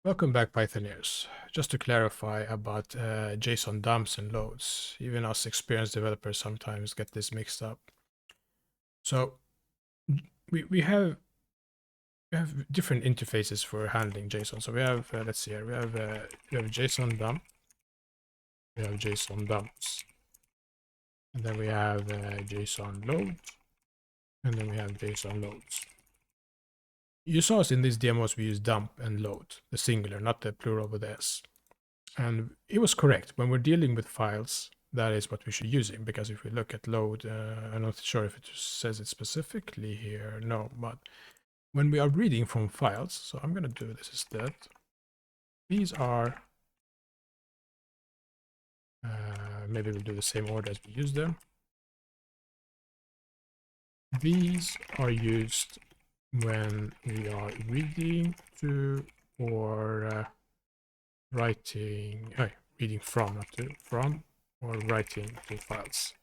Welcome back, Pythoneers. Just to clarify about JSON dumps and loads, even us experienced developers sometimes get this mixed up. So we have different interfaces for handling JSON. So we have let's see here, we have JSON dump, we have JSON dumps, and then we have JSON load, and then we have JSON loads. You saw us in these demos, we use dump and load, the singular, not the plural with s. And it was correct. When we're dealing with files, that is what we should use it, because if we look at load, I'm not sure if it says it specifically here, no, but when we are reading from files, so I'm going to do this instead. These are, maybe we'll do the same order as we use them. These are used when we are reading to or writing, reading from, not to, from, or writing to files.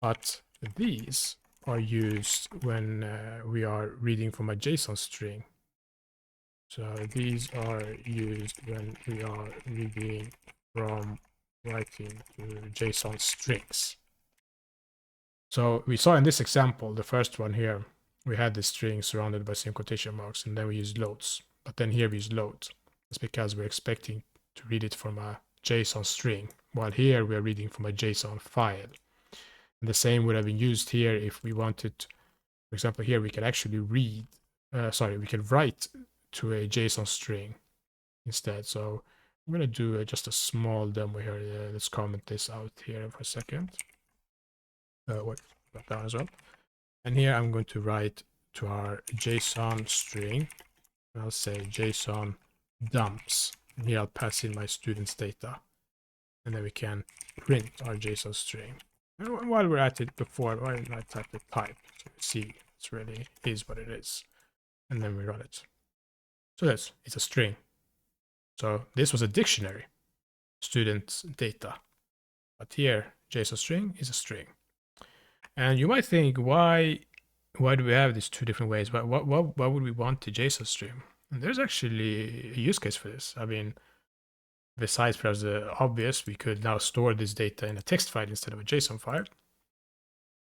But these are used when we are reading from a JSON string. So these are used when we are reading from writing to JSON strings. So we saw in this example, the first one here, we had the string surrounded by some quotation marks, and then we used loads. But then here we use load. That's because we're expecting to read it from a JSON string, while here we are reading from a JSON file. And the same would have been used here if we wanted, for example, here we can actually read, we can write to a JSON string instead. So I'm going to do just a small demo here. Let's comment this out here for a second. Wait, that down as well. And here I'm going to write to our JSON string. I'll say JSON dumps. And here I'll pass in my student's data. And then we can print our JSON string. And while we're at it before, why don't I type the type so you see it's really is what it is. And then we run it. So it's a string. So this was a dictionary, student's data. But here, JSON string is a string. And you might think, why do we have these two different ways? Why would we want the JSON string? And there's actually a use case for this. I mean, besides perhaps the obvious, we could now store this data in a text file instead of a JSON file.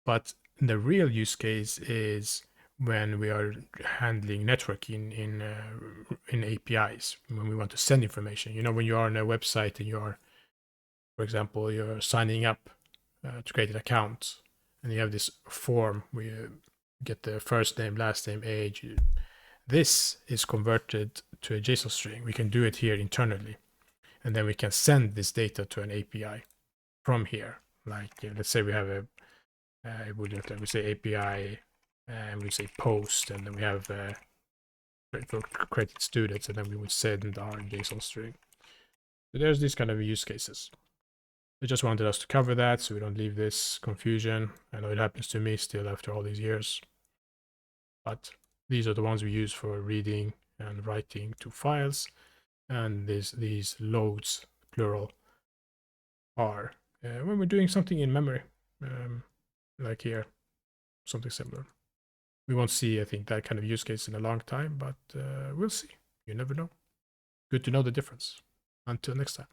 But the real use case is when we are handling networking in APIs, when we want to send information. You know, when you are on a website and you are, for example, you're signing up to create an account, and you have this form where you get the first name, last name, age. This is converted to a JSON string. We can do it here internally. And then we can send this data to an API from here. Like, let's say we have a, we say API, and we say post, and then we have for created students, and then we would send our JSON string. So there's these kind of use cases. I just wanted us to cover that so we don't leave this confusion. I know it happens to me still after all these years. But these are the ones we use for reading and writing to files. And these loads, plural, are when we're doing something in memory, like here, something similar. We won't see, I think, that kind of use case in a long time, but we'll see. You never know. Good to know the difference. Until next time.